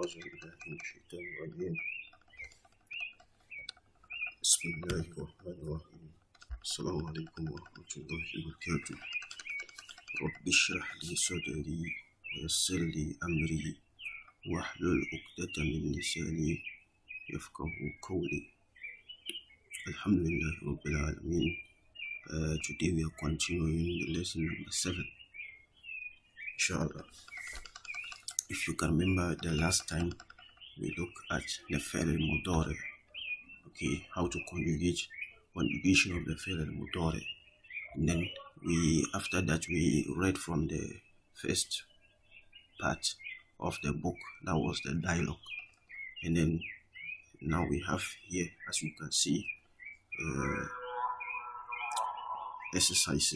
أعوذ بالله من الشيطان الرجيم. بسم الله الرحمن الرحيم. السلام عليكم ورحمة الله وبركاته. رب اشرح لي صدري ويسر لي أمري واحلل عقدة من لساني يفقه قولي. Alhamdulillah Rabbil Alameen. Today we are continuing the lesson number 7. Inshallah. If you can remember the last time we looked at the fi'l al-mudari, okay, how to conjugation of the fi'l al-mudari. And then after that we read from the first part of the book, that was the dialogue. And then now we have here, as you can see,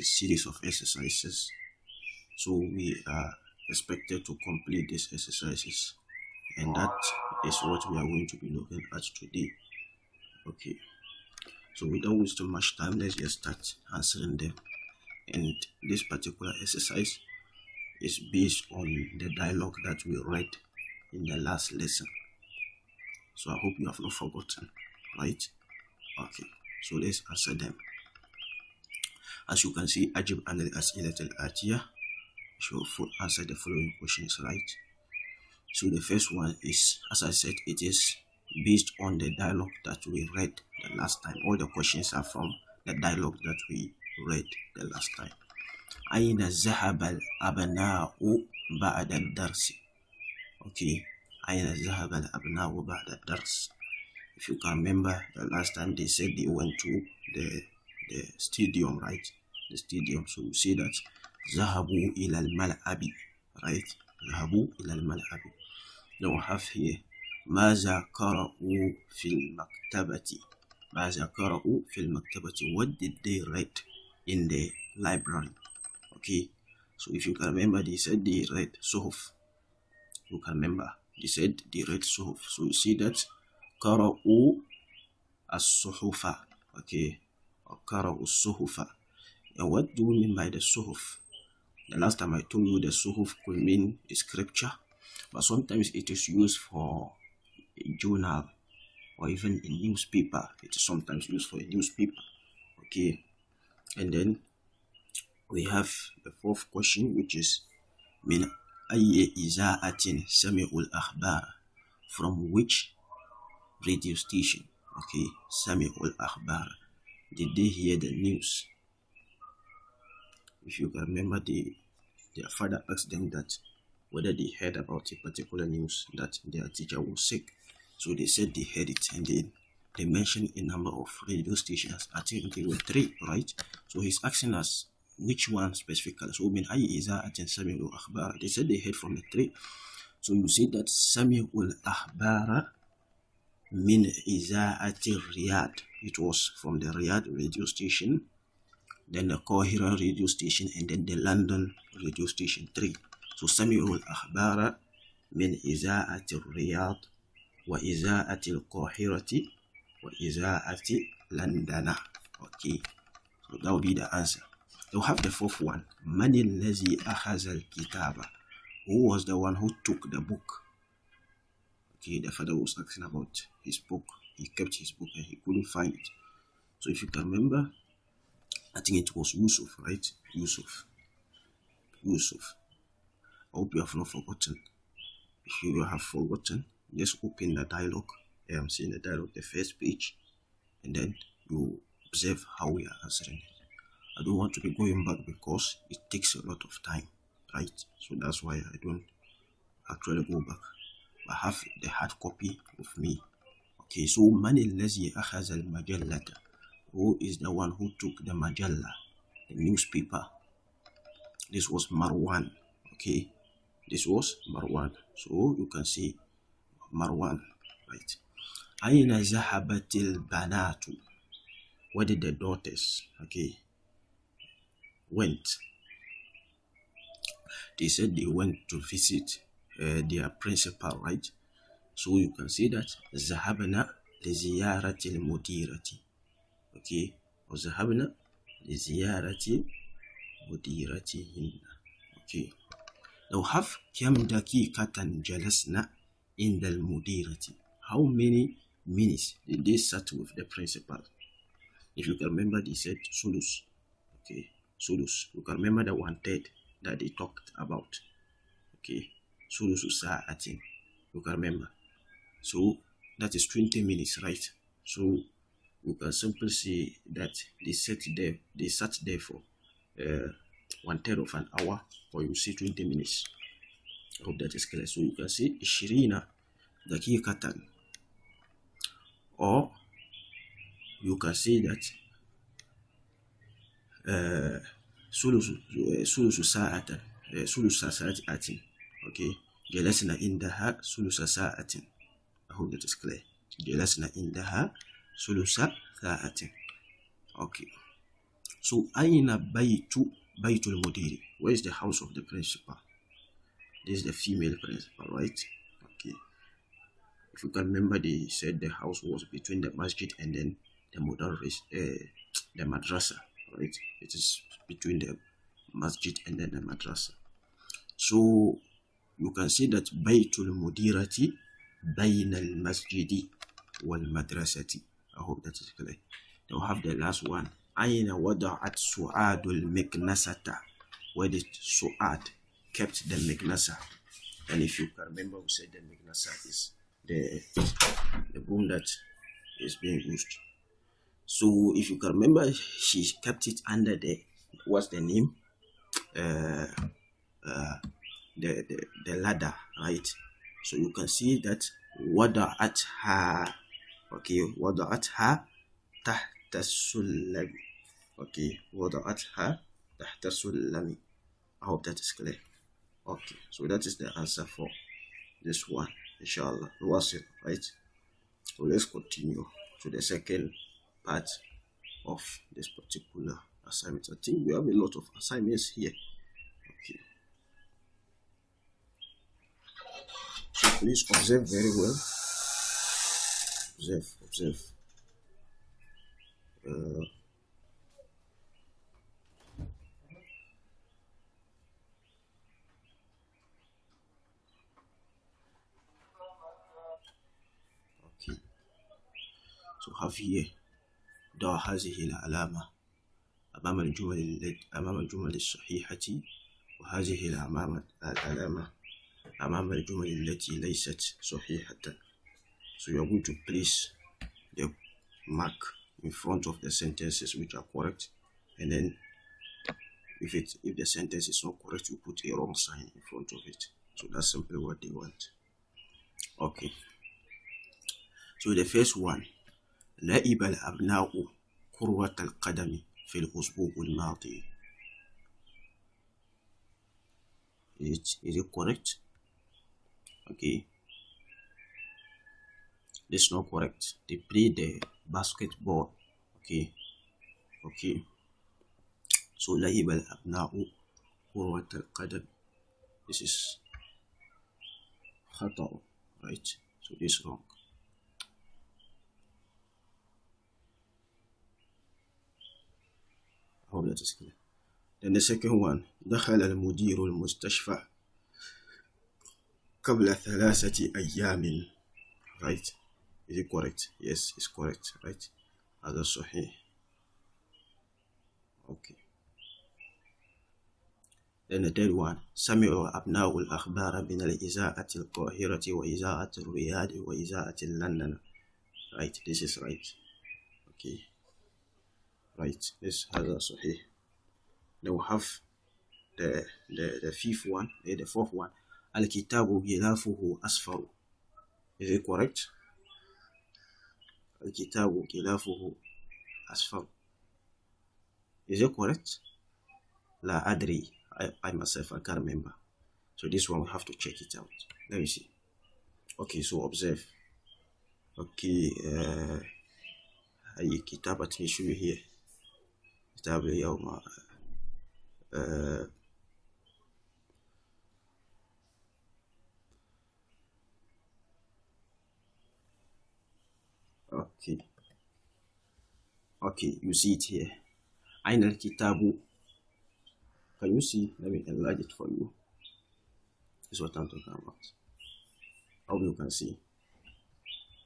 series of exercises. So we are expected to complete these exercises, and that is what we are going to be looking at today. Okay, so without wasting much time, let's just start answering them. And this particular exercise is based on the dialogue that we read in the last lesson, so I hope you have not forgotten, right? Okay, so let's answer them. As you can see, Ajib an al-as'ilat al-atiyah, should answer the following questions, right? So the first one is, as I said, it is based on the dialogue that we read the last time. All the questions are from the dialogue that we read the last time. أين ذهب الأبناء بعد الدرس? Okay, أين ذهب الأبناء بعد الدرس? If you can remember, the last time they said they went to the stadium, right? The stadium. So you see that ذهبوا إلى الملعب, right? ذهبوا إلى الملعب. Now we have here ماذا قرأوا في المكتبة. ماذا قرأوا في المكتبة. What did they read in the library? Okay, so if you can remember, they said they read suhuf. You can remember, they said they read suhuf. So you see that قرأوا الصحف. Okay, or قرأوا الصحف. And what do we mean by the suhuf? The last time I told you the suhuf could mean a scripture, but sometimes it is used for a journal or even a newspaper. It is sometimes used for a newspaper. Okay, and then we have the fourth question, which is من أي إذاعة سمعوا الأخبار. From which radio station? Okay, سمعوا الأخبار. Did they hear the news? If you can remember, their father asked them that whether they heard about a particular news that their teacher was sick. So they said they heard it, and then they mentioned a number of radio stations. I think there were 3, right? So he's asking us which one specifically. So min ayi iza'atin sami'ul akhbar. They said they heard from the 3. So you see that sami'ul akhbara min iza'ati Riyadh. It was from the Riyadh radio station, then the Qahira radio station, and then the London radio station 3. So سمعوا الأخبار من إذاعة الرياض وإذاعة القاهرة وإذاعة لندن. Okay, so that will be the answer. We'll have the fourth one. من الذي أخذ الكتاب. Who was the one who took the book? Okay, the father was asking about his book. He kept his book and he couldn't find it. So if you can remember, I think it was Yusuf, right? Yusuf. I hope you have not forgotten. If you have forgotten, just open the dialogue. I'm seeing the dialogue, the first page, and then you observe how we are answering it. I don't want to be going back because it takes a lot of time, right? So that's why I don't actually go back. I have the hard copy with me. Okay, so من الذي أخذ المجلة. Who is the one who took the majalla, the newspaper? This was Marwan. Okay, this was Marwan. So you can see Marwan, right? أين ذهبت البنات. Where did the daughters, okay, went? They said they went to visit their principal, right? So you can see that ذهبنا لزيارة المديرة. Okay, وذهبنا لزيارة مديرتهن. Okay, لو have كم دقيقة جلسنا in the mudirati. How many minutes did they sat with the principal? If you can remember, they said sulus. Okay, sulus. You can remember the 1/3 that they talked about. Okay, sulusu sa'atin. You can remember. So that is 20 minutes, right? So you can simply say that they sat there for 1/3 of an hour, or you say 20 minutes. I hope that is clear. So you can say 20 daqiqatan, or you can say that sulusu sa'atan, sulusa sa'atin. Okay, جلسنا عندها ثلث ساعة. I hope that is clear. جلسنا عندها ثلث ساعة. Okay. So أين بيت المدير? Where is the house of the principal? This is the female principal, right? Okay. If you can remember, they said the house was between the masjid and then the the madrasa, right? It is between the masjid and then the madrasa. So you can say that Baytul Mudirati Bayn al Masjidi wal Madrasati. I hope that is clear. They'll have the last one. Aina wada'at Su'adul Miknasata. Where did Su'ad kept the Miknasa? And if you can remember, we said the Miknasa is the broom that is being used. So if you can remember, she kept it under what's the name? The ladder, right? So you can see that wada'atha. Okay, wada'atha tahta sulami. Okay, wada'atha tahta sulami. I hope that is clear. Okay, so that is the answer for this one, inshallah. Right? So let's continue to the second part of this particular assignment. I think we have a lot of assignments here. Okay. So please observe very well. Observe. Okay. So have here ضع هذه العلامة أمام الجمل الصحيحة، وهذه العلامة أمام الجمل التي ليست صحيحة. So you are going to place the mark in front of the sentences which are correct, and then if the sentence is not correct, you put a wrong sign in front of it. So that's simply what they want. Okay. So the first one, لعب الأبناء كرة القدم في الأسبوع الماضي. Is it correct? Okay. It's not correct. They play the basketball. Okay. So لعب الأبناء كرة القدم. This is خطأ, right? So this is wrong. I hope that is clear. Then the second one, دخل المدير المستشفى قبل 3 أيام. Right? Is it correct? Yes, it's correct. Right? هذا صحيح. Okay. Then the third one, سمعوا أبناء الأخبار من الإذاعة القاهرة وإذاعة الرياض وإذاعة لندن. Right? This is right. Okay. Right, this has a sahih. Then we have the fifth one, the fourth one. Al-kitabu gilafuhu asfaru. Is it correct? Al-kitabu gilafuhu asfaru. Is it correct? La adri. I myself, I can't remember. So this one we have to check it out. Let me see. Okay, so observe. Okay, kitabat issue here. كتاب اليوم Okay, you see it here. أين الكتاب? Can you see? Let me enlarge it for you. This is what I'm talking about. How you can see.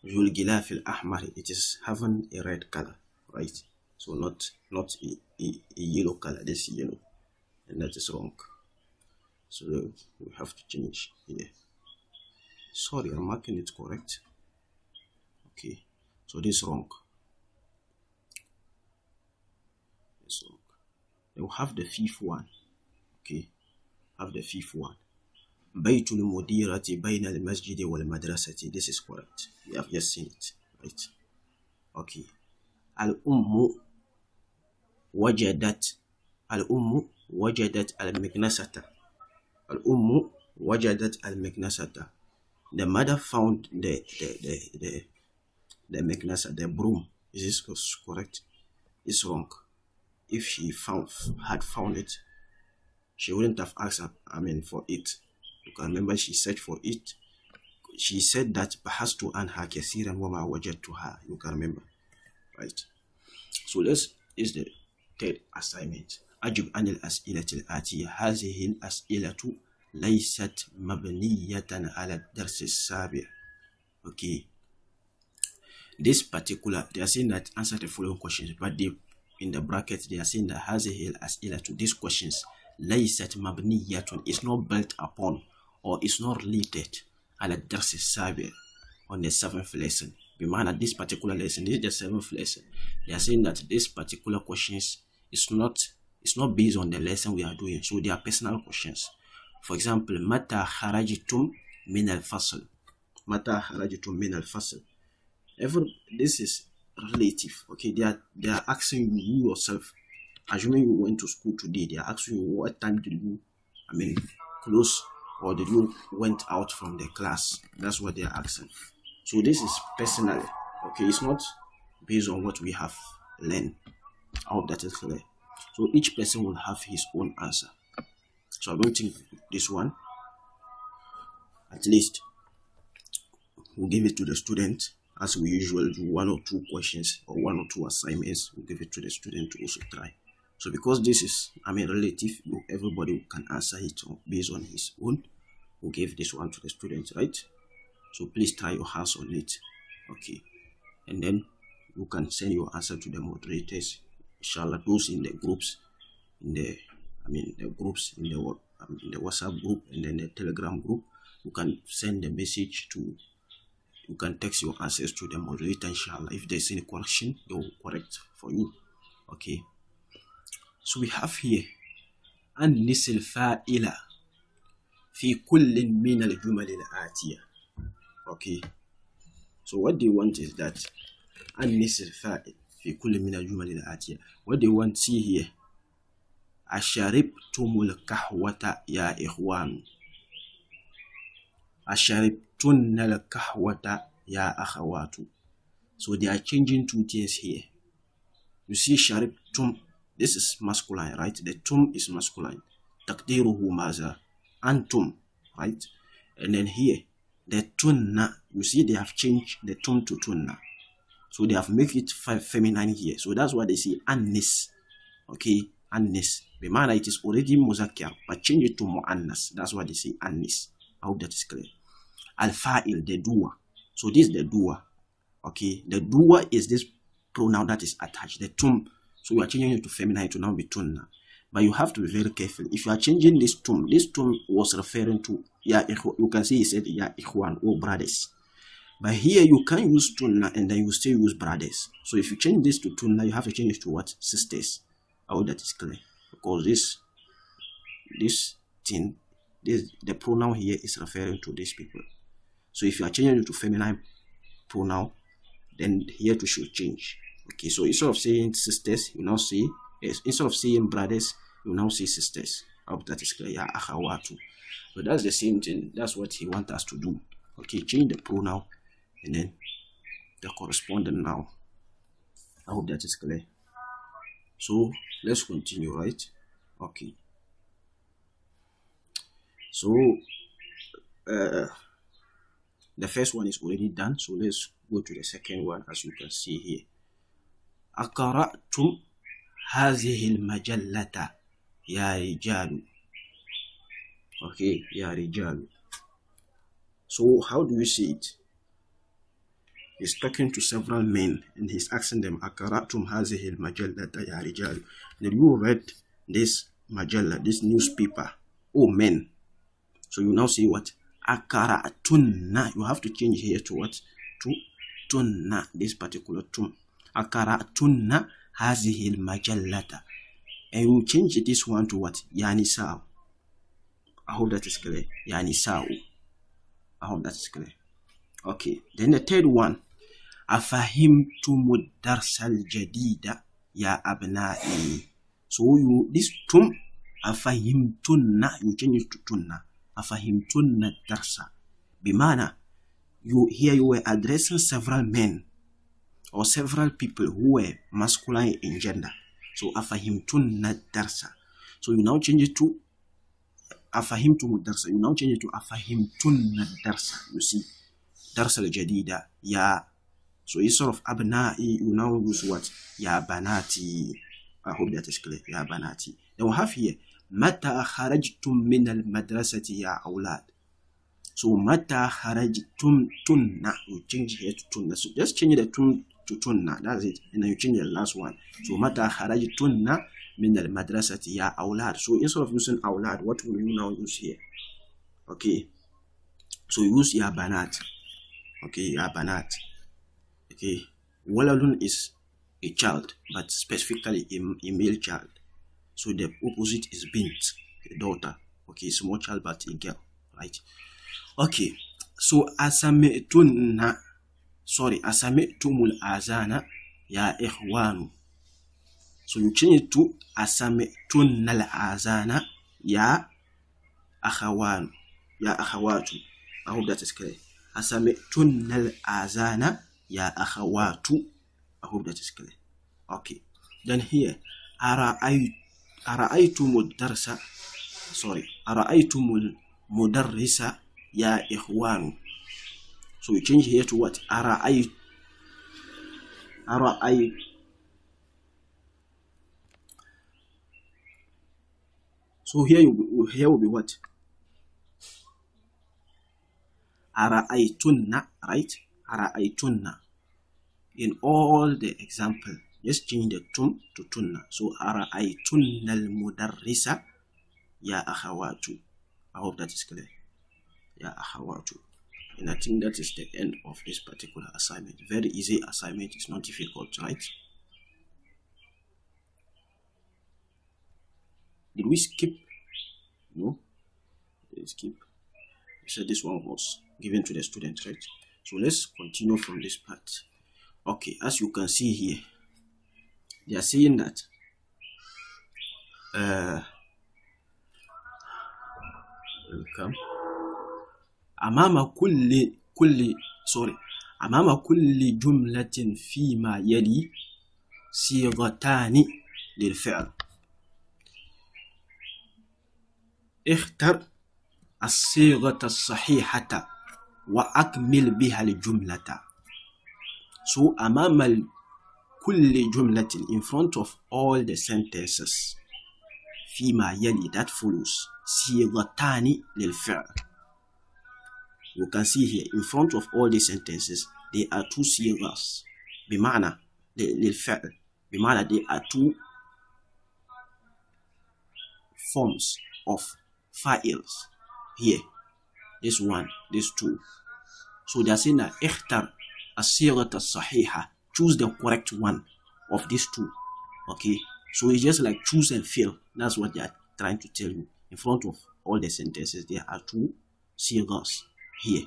Zul Gilaf al-Ahmar, it is having a red color, right? So not a yellow color, this yellow. And that is wrong. So we have to change here. Sorry, I'm marking it correct. Okay, so this is wrong. It's wrong. Then we have the fifth one. Okay, have the fifth one. Baytul Mudirati Bayna al-Masjid wal Madrasati. This is correct. We have just seen it, right? Okay. Al-Ummu wajadat al-Miknasata. Al-Ummu wajadat al-Miknasata. The mother found the Miknasa, the broom. Is this correct? It's wrong. If she had found it, she wouldn't have asked for it. You can remember she searched for it. She said that bahastu anha kathiran wa ma wajadtuha. You can remember, right? So this is the third assignment. أجب عن الأسئلة الآتية. هذه الأسئلة ليست مبنية على الدرس السابع. Okay. This particular, they are saying that answer the following questions, but in the brackets they are saying that هذه الأسئلة, these questions ليست مبنية, is not built upon or is not related على الدرس السابع, on the 7th lesson. Bimana, this particular lesson, this is the 7th lesson. They are saying that this particular questions is not based on the lesson we are doing, so they are personal questions. For example, متى خرجتم من الفصل. متى خرجتم من الفصل. This is relative. Okay, they are asking you yourself. Assuming you went to school today, they are asking you what time did you close, or did you went out from the class. That's what they are asking. So this is personal. Okay, it's not based on what we have learned. I hope that is clear. So each person will have his own answer. So I don't think this one, at least we'll give it to the student, as we usually do, 1 or 2 questions or 1 or 2 assignments. We'll give it to the student to also try. So because this is relative, everybody can answer it based on his own. We'll give this one to the student, right? So please try your hands on it. Okay, and then you can send your answer to the moderators, inshallah. Those in the groups, the groups in the WhatsApp group and then the Telegram group, you can send the message to, you can text your answers to the moderator, inshallah. If there's any correction, they will correct for you. Okay, so we have here أنس الفائلة في كل من الجمل الآتية. Okay, so what they want is that أنس الفائل في كل من الجمل الآتية. What they want, see here, أشربتم القهوة يا إخوان. أشربتن القهوة يا أخوات. So they are changing 2 things here. You see شربتم, this is masculine, right? The tum is masculine. تقديره ماذا? أنتم, right? And then here, the tunna, you see they have changed the tum to tunna. So they have made it feminine here. So that's why they say annis. Okay, annis. Bimana, it is already muzakkar, but change it to muannas. That's why they say annis. I hope that is clear. Al-fa'il, the doer. So this is the doer. Okay, the doer is this pronoun that is attached, the tum. So you are changing it to feminine to now be tunna. But you have to be very careful. If you are changing this tum was referring to ya ikhwan. You can see he said ya ikhwan, or brothers. But here you can use tunna and then you still use brothers. So if you change this to tunna, you have to change it to what? Sisters. I hope that is clear. Because this thing, the pronoun here is referring to these people. So if you are changing it to feminine pronoun, then here too should change. Okay, so instead of saying sisters, you now say, instead of saying brothers, you now say sisters. I hope that is clear. Ya akhawatu. But that's the same thing. That's what he wants us to do. Okay, change the pronoun and then the corresponding noun. I hope that is clear. So let's continue, right? Okay. So the first one is already done. So let's go to the second one, as you can see here. أقرأتم هذه المجلة يا رجال. Okay, يا رجال. So how do you see it? He's talking to several men and he's asking them, Akaratum hazihil majallata ya rijal. Did you read this majalla, this newspaper? Oh men. So you now see what? Akaratunna. You have to change here to what? To tunna, this particular tum. Akaratunna hazihil majallata. And you change this one to what? Yanisa'u. I hope that is clear. Yanisa'u. I hope that is clear. Okay. Then the third one. Afahimtumud darsal jadida ya abna'i. So you, this tum, afahimtunna, you change it to tunna. Afahimtunna darsa. Bimana, you were addressing several men or several people who were masculine in gender. So afahimtunna darsa. So you now change it to afahimtumud darsa. You now change it to afahimtunna darsa. You see, darsa al-jadida ya. So instead of abna'i, you now use what? Ya banati. I hope that is clear. Ya banati. Then we have here mata kharajtum min al-madrasati ya awlad. So mata kharajtum tunna. You change here to tunna. So just change the tun to tunna. That's it. And then you change the last one. So mata kharajtunna min al-madrasati ya awlad. So instead of using awlad, what will you now use here? Okay. So use ya banat. Okay, ya banat. Okay, waladun is a child, but specifically a male child. So the opposite is bint, a daughter. Okay, small child but a girl, right? Okay, so asami'tumul azana ya ikhwanu. So you change it to asami'tumul azana ya akhawanu, ya akhawatu. I hope that is clear. Asami'tumul azana ya akhawatu. I hope that is clear. Okay. Then here, ara'aytumud darsa. Sorry. Ara'aytumul mudarrisa ya ikhwanu. So we change here to what? So here will be what? Ara'aytunna, right? Ara'aytunna. In all the example, just change the tum to tunna. So ara'aytunna al-mudarrisa ya akhawatu. I hope that is clear. Ya akhawatu. And I think that is the end of this particular assignment. Very easy assignment. It's not difficult, right? Did we skip? No. Let's skip. We said this one was given to the student, right? So let's continue from this part. Okay, as you can see here, they are saying that welcome. أمام كل جملة فيما يلي صيغتان للفعل. اختر الصيغة الصحيحة وأكمل بها الجملة. So أمام كل جملة, in front of all the sentences, فيما يلي, that follows, صيغتان للفعل. You can see here, in front of all the sentences, there are two صيغas. بمعنى للفعل, بمعنى there are two forms of files here. This one, this two. So they are saying that اختر الصيغة الصحيحة, choose the correct one of these two. Okay, so it's just like choose and fill. That's what they are trying to tell you. In front of all the sentences, there are two sigas here.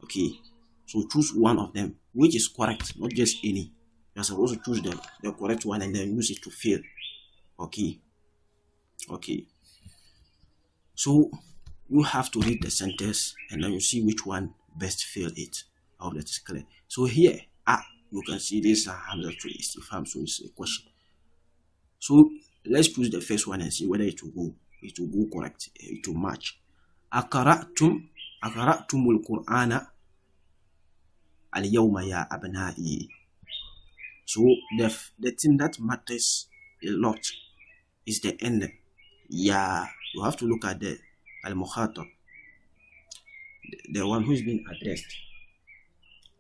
Okay, so choose one of them which is correct, not just any. You are supposed to choose the correct one and then use it to fill. Okay, so you have to read the sentence and then you see which one best fill it. I hope that is clear. So here, you can see this Hamza to istifham, so it's a question. So let's choose the first one and see whether it will go correct, it will match. Akaratumul Qur'ana al-yawma ya abna'i. So the thing that matters a lot is the end. Yeah, you have to look at the al-mukhatab. the one who's been addressed.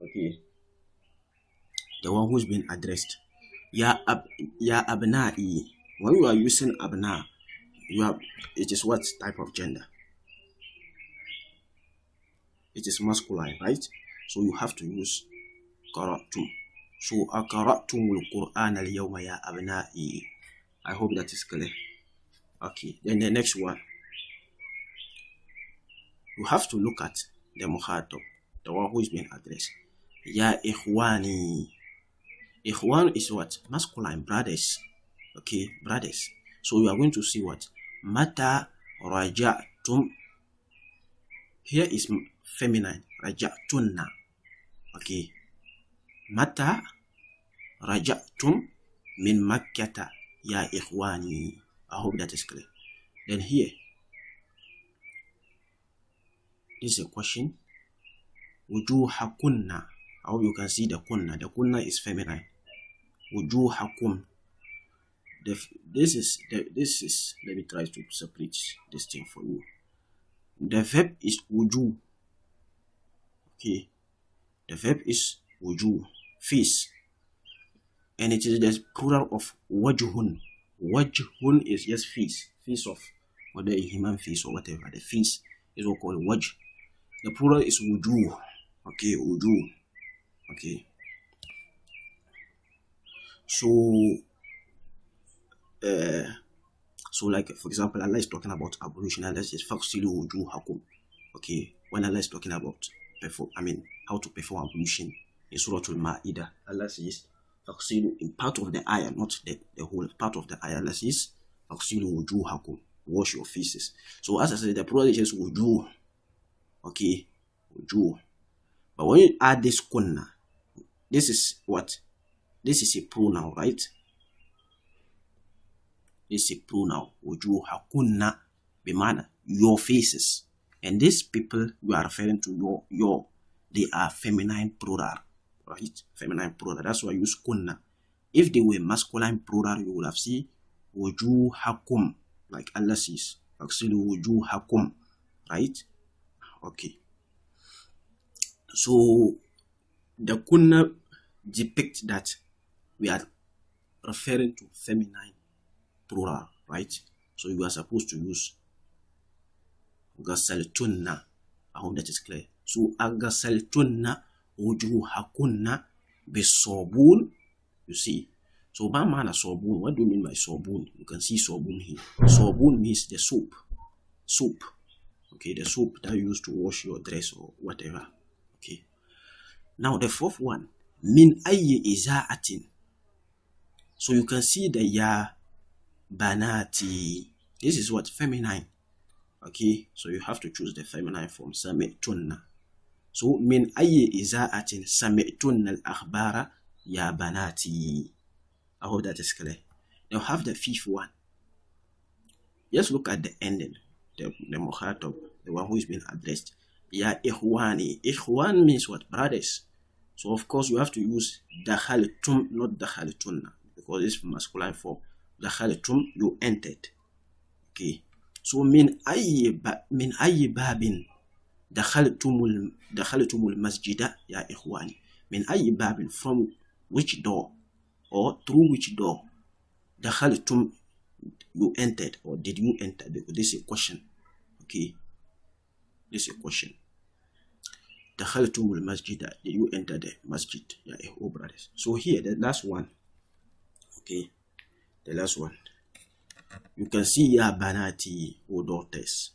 Okay, the one who's been addressed. Ya abna'i. When you are using abna, it is what type of gender? It is masculine, right? So you have to use qara'tum. So aqra'tumul Qur'an al-yawma ya abna'i. I hope that is clear. Okay, then the next one. You have to look at the muhatab, the one who is being addressed. Ya ikhwani. Ikhwan is what? Masculine, brothers. Okay, brothers. So you are going to see what? Mata raja'tum. Here is feminine. Raja'tunna. Okay. Mata raja'tum min makkata ya ikhwani. I hope that is clear. Then here, this is a question. Wujuhakunna. I hope you can see the kunna. The kunna is feminine. Wujuhakum. This is. Let me try to separate this thing for you. The verb is wuju. Okay. The verb is wuju, face, and it is the plural of wajhun. Wajhun is just face of whether a human face or whatever. The face is what called wajh. The plural is wuju. Okay, wuju. Okay. So like for example, Allah is talking about ablution. Allah says faghsilu wujuhakum. Okay, when Allah is talking about how to perform ablution in Surah Al-Ma'idah, Allah says faghsilu, in part of the ayah, not the whole part of the ayah. Allah says faghsilu wujuhakum, wash your faces. So as I said, the plural is just wujuh. Okay, wujuh. But when you add this kunna, this is what? This is a pronoun, right? This is a pronoun. Wujuhakunna, bimana, your faces. And these people you are referring to, they are feminine plural, right? Feminine plural. That's why I use kunna. If they were masculine plural, you would have seen wujuhakum, like Allah says, actually wujuhakum, right? Okay. So the kunna depicts that we are referring to feminine plural, right? So you are supposed to use gasaltunna. I hope that is clear. So agasaltunna wujuhakunna bisobun. You see. So by mana sobun, what do you mean by sobun? You can see sobun here. Sobun means the soap. Soap. Okay, the soap that you use to wash your dress or whatever. Okay. Now the fourth one, min ayyi iza'atin. So you can see the ya banati. This is what? Feminine. Okay, so you have to choose the feminine form. Sami'tunna. So min ayyi iza'atin sami'tunna al-akhbara ya banati. I hope that is clear. Now have the fifth one. Just look at the ending. The mukhatab, the one who is being addressed. Ya ikhwani. Ikhwan means what? Brothers. So of course you have to use dakhalitum, not dakhalitunna, because it's masculine form. Dakhalitum, you entered. Okay. So min ayyi babin dakhaltumul masjida ya ikhwani. Min ayyi babin, from which door or through which door dakhaltum, you entered, or did you enter? Because this is a question. Okay. This is a question. Dakhaltumul masjida, did you enter the masjid? Yeah, oh brothers. So here, the last one. Okay. The last one. You can see ya banati, or daughters.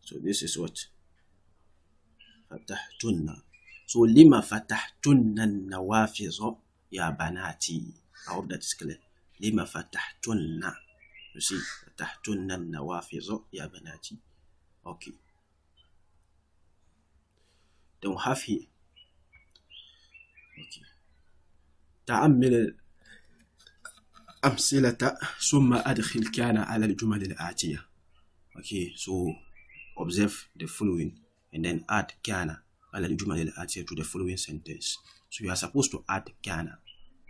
So this is what? Fatahtunna. So lima fatahtunna nawafizo ya banati. I hope that is clear. Lima fatahtunna. You see, fatahtunna nawafizo ya banati. Okay. Then we have here. Okay. تأمل أمثلة ثم أدخل كان على الجمل الآتية. Okay, so observe the following and then add كان على الجمل الآتية to the following sentence. So you are supposed to add كان.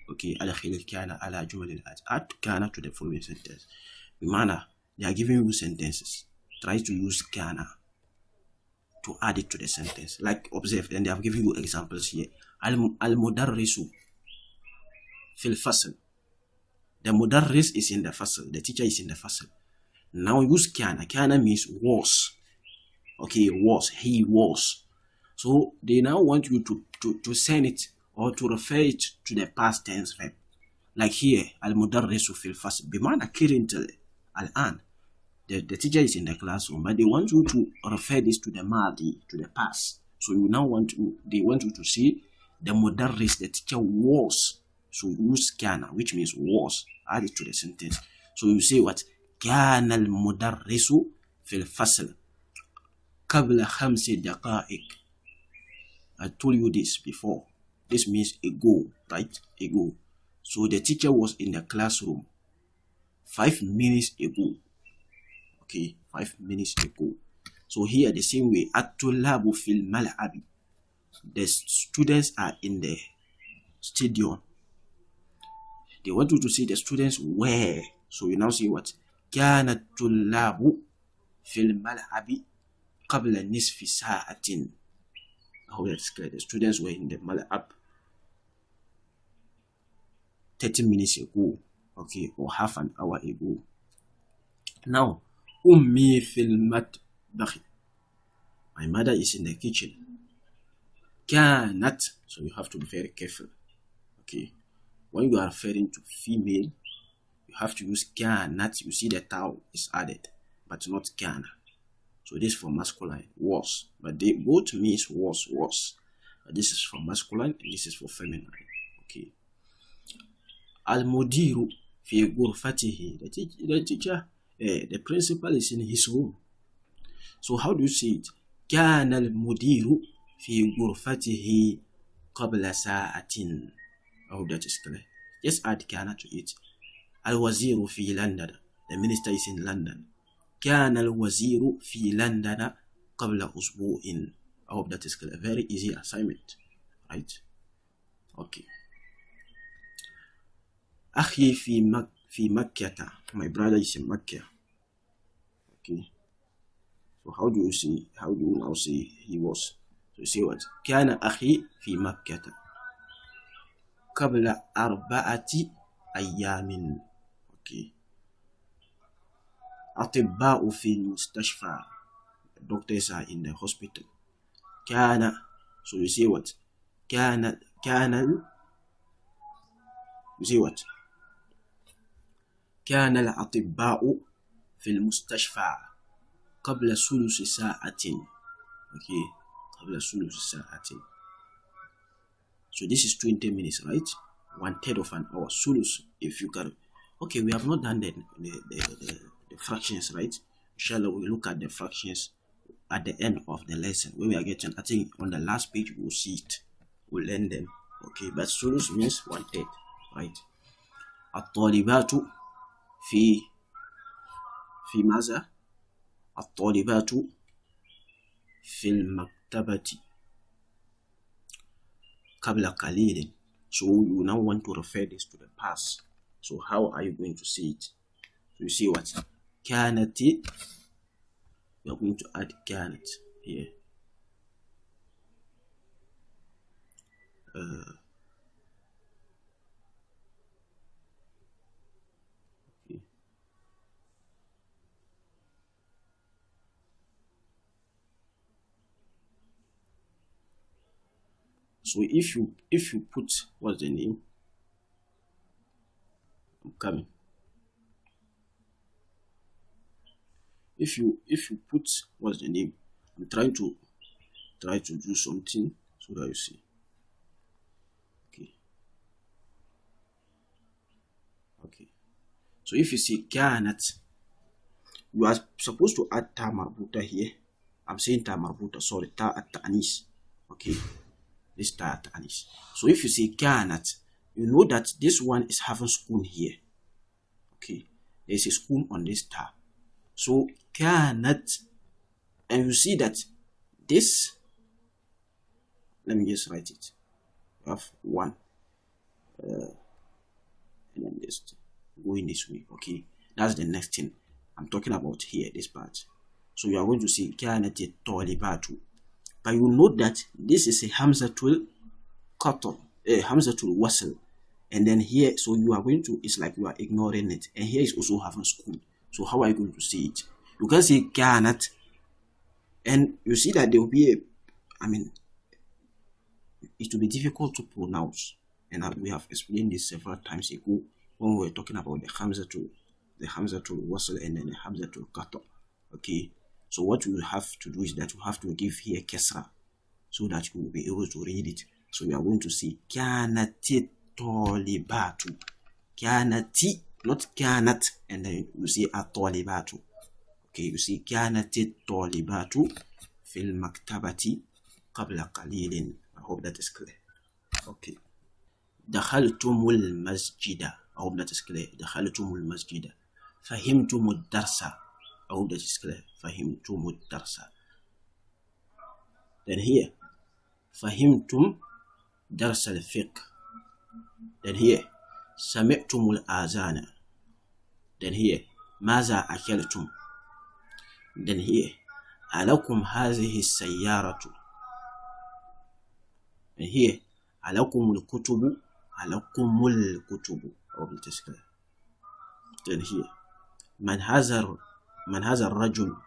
Okay, أدخل كان على الجمل الآتية. Add كان to the following sentence. بمعنى they are giving you sentences. Try to use كان. to add it to the sentence. Like observe, and they have given you examples here. Al-mudarrisu fil fasl. The mudarris is in the fasl. The teacher is in the fasl. Now use kana. Kana means was. Okay, was. He was. So they now want you to send it or to refer it to the past tense verb. Like here, al-mudarrisu fil fasl. Bimana currently, al-an. The teacher is in the classroom, but they want you to refer this to the madi, to the past. So you now they want you to see the mudarris, the teacher was. So use kana, which means was. Add it to the sentence. So you say what? كان المدرس في الفصل قبل 5 دقائق. I told you this before. This means ago, right? Ago. So the teacher was in the classroom 5 minutes ago. Okay, 5 minutes ago. So here the same way, at-tullabu fil mal'abi. The students are in the stadium. They want you to see the students where. So you now see what? كان الطلاب في الملعب قبل نصف ساعة. How that's clear. The students were in the mal'ab 30 minutes ago. Okay, or half an hour ago. Now, Ummi fil matbakh. My mother is in the kitchen. Kanat. So you have to be very careful. Okay. When you are referring to female, you have to use kanat. You see the tau is added, but not kana. So this is for masculine, was. But they both means was. But this is for masculine and this is for feminine. Okay. Al-mudiru fi ghurfatihi. The teacher, the principal is in his room. So how do you say it? كان المدير في غرفته قبل ساعة. I hope that is clear. Just add kana to it. Al-waziru fi London. The minister is in London. كان الوزير في لندن قبل أسبوع. I hope that is clear. Very easy assignment, right? Okay. أخي في مكة. My brother is in Mecca. Okay. So how do you now say he was? So you say what? كان أخي في مكة قبل 4 أيام. Okay. أطباء في المستشفى. The doctors are in the hospital. كان. So you say what? كان. You say what? كان الأطباء في المستشفى قبل ثلث ساعة. Okay. قبل ثلث ساعة. So this is 20 minutes, right? 1/3 of an hour. Sulus, if you can. Okay, we have not done the fractions, right? Inshallah, we'll look at the fractions at the end of the lesson. When we are getting, I think on the last page, we'll see it. We'll learn them. Okay, but sulus means 1/3, right? الطالبات في ماذا؟ الطالبات في المكتبة قبل قليل. So you now want to refer this to the past. So how are you going to see it? So you see what? كانت. We are going to add كانت here. Okay. So if you put, what's the name? I'm coming. If you put, what's the name? I'm trying to do something so that you see. Okay. So if you see kanat, you are supposed to add ta marbuta here. I'm saying ta marbuta, sorry, ta at ta'anis. Okay. This ta at ta'anis. So if you see kanat, you know that this one is having spoon here. Okay. There's a spoon on this ta. So kanat, and you see that this, let me just write it. You have one. And then just going this way. Okay, that's the next thing I'm talking about here, this part. So you are going to see كانت الطالبات But you note that this is a Hamzatul Qatl, a Hamzatul Wasl. And then here, so you are going to, it's like you are ignoring it. And here is also having school. So how are you going to say it? You can say kanat. And you see that there will be it will be difficult to pronounce. And we have explained this several times ago when we were talking about the Hamzatul Wasl and then the Hamzatul Qatl. Okay. So what you have to do is that you have to give here Kesra so that you will be able to read it. So you are going to say Kanati Tolibatu. Kanati, not Kanat, and then you say Atolibatu. Okay, you see Kanati Tolibatu fil maktabati qabla qalilin. I hope that is clear. Okay. Dakhaltumul masjida. I hope that is clear. Dakhaltumul masjida. Fahimtumud darsa. I hope that is clear. Fahimtum darsa. Then here, Fahimtum dars al-fiqh. Then here, Sami'tum al-azana. Then here, Maza akaltum. Then here, Alakum hazihi sayyaratu. And here, Alakumul kutubu. Alakumul kutubu. I hope that is clear. Then here, Man hazar الرجل.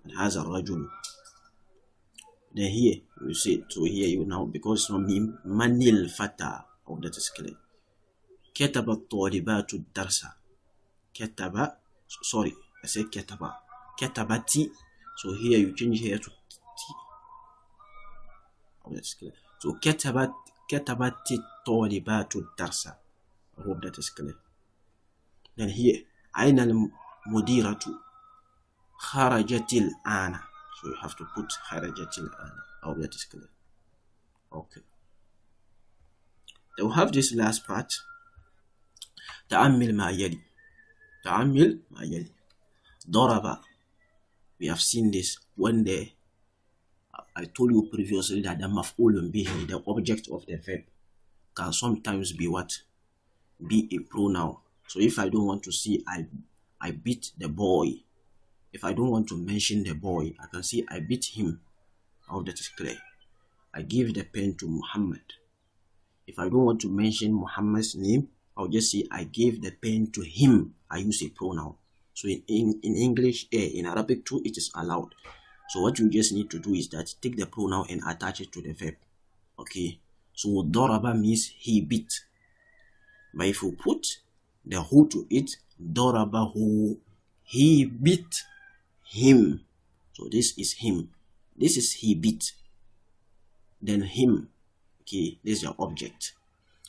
من هذا الرجل. Then here you see, so here you now, because from him manil fata, oh that is clear. كتب الطالبات الدرس. كتب, sorry, I said كتب. كتبتي, so here you change here to t. Oh that is clear. So كتبت الطالبات الدرس. I hope that is clear. Then here أين المديرة خرجت الآن. So you have to put خرجت الآن. I hope that is clear. Okay. Then we have this last part. تأمل ما يلي. تأمل ما يلي. ضرب. We have seen this one day. I told you previously that the maf'ulun bihi, the object of the verb, can sometimes be what? Be a pronoun. So if I don't want to see I beat the boy, if I don't want to mention the boy, I can say I beat him. Oh, that is clear. I give the pen to Muhammad. If I don't want to mention Muhammad's name, I'll just say I gave the pen to him. I use a pronoun. So in English, in Arabic too, it is allowed. So what you just need to do is that take the pronoun and attach it to the verb. Okay. So daraba means he beat. But if you put the who to it, darabahu, he beat him. So this is him. This is he beat. Then him. Okay, this is your object.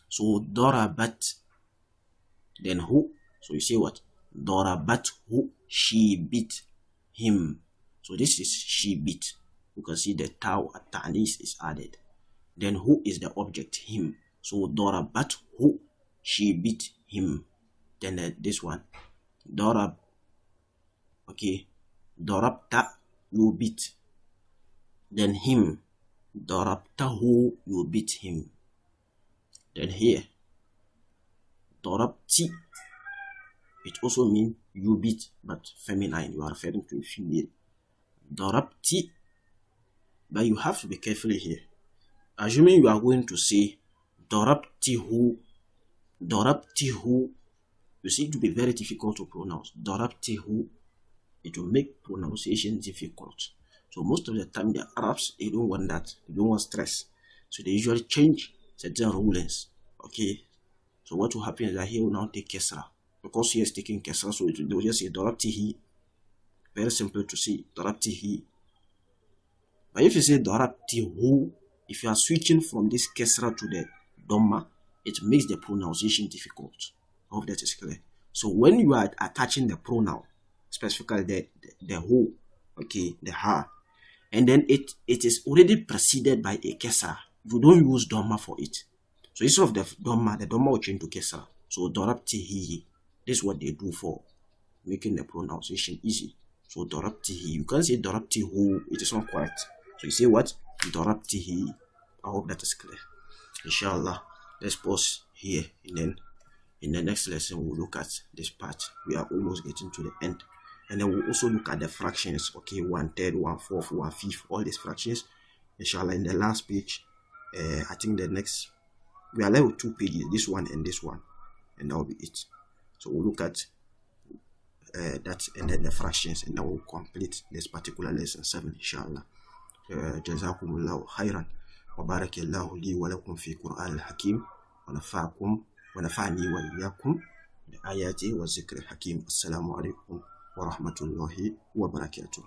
So darabat. Then who? So you say what? Darabat who? She beat him. So this is she beat. You can see the taw at ta'nis is added. Then who is the object? Him. So darabat who? She beat him. Then this one. Darab. Okay. Darabta, you beat. Then him. Darabtahu, you beat him. Then here. Darabti. It also means you beat, but feminine. You are referring to a female. Darabti. But you have to be careful here. Assuming you are going to say Darabtihu. Darabtihu. You see, it will be very difficult to pronounce. Darabtihu. It will make pronunciation difficult. So most of the time, the Arabs, they don't want that. They don't want stress. So they usually change certain rulings. Okay. So what will happen is that he will now take Kesra. Because he is taking Kesra, so they will just say Darabtihi. Very simple to say Darabtihi. But if you say Darabtihu, if you are switching from this Kesra to the Dhamma, it makes the pronunciation difficult. I hope that is clear. So when you are attaching the pronoun, specifically the who, okay, the ha, and then it is already preceded by a kesra, you don't use dhamma for it. So instead of the dhamma will change to kesra. So darabtihi, this is what they do for making the pronunciation easy. So darabtihi, you can't say darabtihu, it is not correct. So you say what? Darabtihi. I hope that is clear. Inshallah, let's pause here, and then in the next lesson we'll look at this part. We are almost getting to the end. And then we'll also look at the fractions, okay, 1/3, 1/4, 1/5, all these fractions. Inshallah, in the last page, I think the next, we are left with 2 pages, this one, and that will be it. So we'll look at that and then the fractions, and then we'll complete this particular lesson 7 inshallah. جزاكم الله خيرا وبارك الله لي ولكم في قرآن الحكيم ونفعني وإياكم بآياته والذكر الحكيم. السلام عليكم ورحمة الله وبركاته.